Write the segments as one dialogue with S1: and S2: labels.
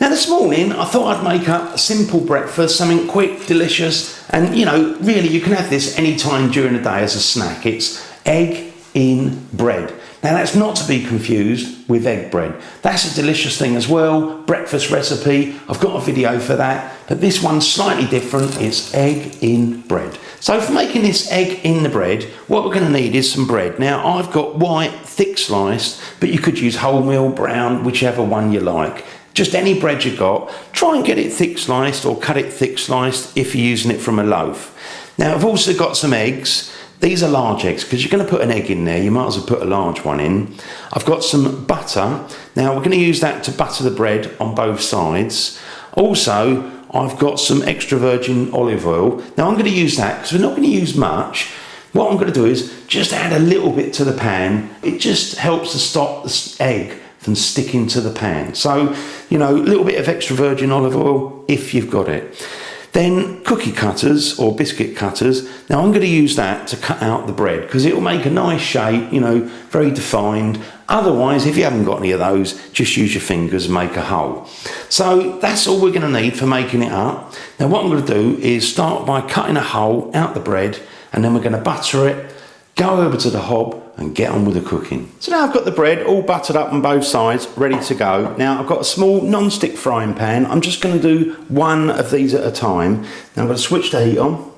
S1: Now this morning I thought I'd make up a simple breakfast, something quick, delicious, and you know, really you can have this any time during the day as a snack. It's egg in bread. Now that's not to be confused with egg bread. That's a delicious thing as well, breakfast recipe. I've got a video for that, but this one's slightly different. It's egg in bread. So for making this egg in the bread, what we're going to need is some bread. Now I've got white, thick sliced, but you could use wholemeal, brown, whichever one you like. Just any bread you've got. Try and get it thick sliced or cut it thick sliced if you're using it from a loaf. Now I've also got some eggs. These are large eggs because you're going to put an egg in there. You might as well put a large one in. I've got some butter. Now we're going to use that to butter the bread on both sides. Also, I've got some extra virgin olive oil. Now I'm going to use that because we're not going to use much. What I'm going to do is just add a little bit to the pan. It just helps to stop the egg from sticking to the pan. So, you know, a little bit of extra virgin olive oil if you've got it. Then cookie cutters or biscuit cutters. Now I'm going to use that to cut out the bread because it will make a nice shape, you know, very defined. Otherwise, if you haven't got any of those, just use your fingers and make a hole. So that's all we're going to need for making it up. Now what I'm going to do is start by cutting a hole out the bread, and then we're going to butter it, go over to the hob and get on with the cooking. So now I've got the bread all buttered up on both sides, ready to go. Now I've got a small non-stick frying pan. I'm just going to do one of these at a time. Now I'm going to switch the heat on.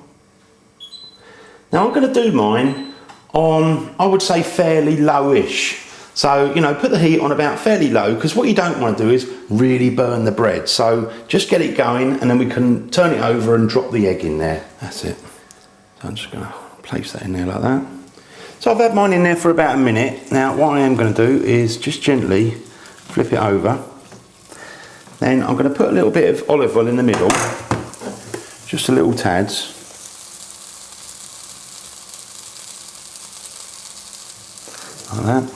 S1: Now I'm going to do mine on, I would say, fairly lowish. So, you know, put the heat on about fairly low, because what you don't want to do is really burn the bread. So just get it going and then we can turn it over and drop the egg in there. That's it. So I'm just going to place that in there like that. So I've had mine in there for about a minute. Now what I am going to do is just gently flip it over. Then I'm going to put a little bit of olive oil in the middle, just a little tads. Like that.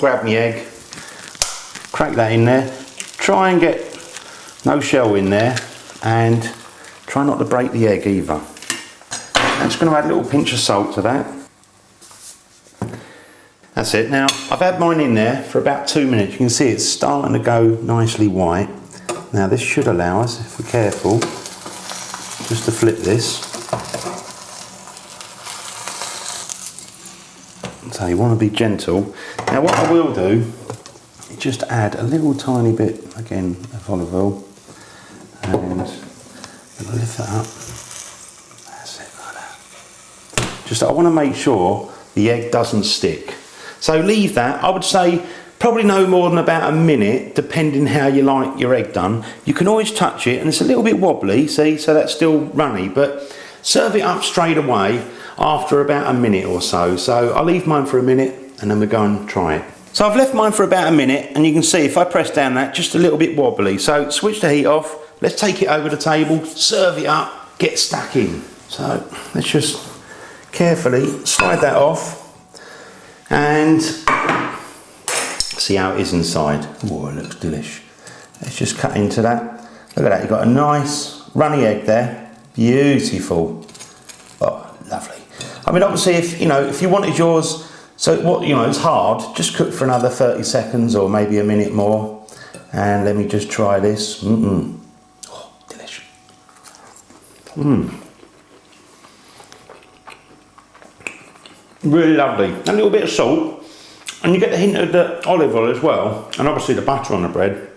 S1: Grab my egg, crack that in there. Try and get no shell in there, and try not to break the egg either. I'm just going to add a little pinch of salt to that. That's it. Now I've had mine in there for about 2 minutes. You can see it's starting to go nicely white. Now this should allow us, if we're careful, just to flip this. So you want to be gentle. Now what I will do is just add a little tiny bit again of olive oil, and lift that up. Just I want to make sure the egg doesn't stick. So leave that, I would say probably no more than about a minute, depending how you like your egg done. You can always touch it, and it's a little bit wobbly, see, so that's still runny, but serve it up straight away after about a minute or so. So I'll leave mine for a minute and then we'll go and try it. So I've left mine for about a minute, and you can see if I press down that, just a little bit wobbly. So switch the heat off, let's take it over the table, serve it up, get stuck in. So let's just carefully slide that off and see how it is inside. Oh, it looks delish. Let's just cut into that. Look at that, you've got a nice runny egg there. Beautiful. Oh, lovely. I mean, obviously, if you wanted yours, so what, you know, it's hard, just cook for another 30 seconds or maybe a minute more. And let me just try this. Oh, delish. Really lovely. A little bit of salt, and you get the hint of the olive oil as well, and obviously the butter on the bread.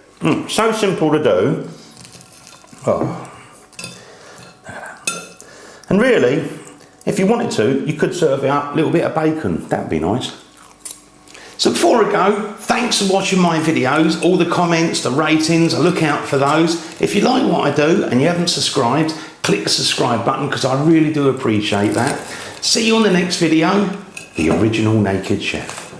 S1: So simple to do. Oh, look at that. And really, if you wanted to, you could serve it up a little bit of bacon. That'd be nice. So before I go, thanks for watching my videos. All the comments, the ratings, I look out for those. If you like what I do and you haven't subscribed, click the subscribe button, because I really do appreciate that. See you on the next video, The Original Naked Chef.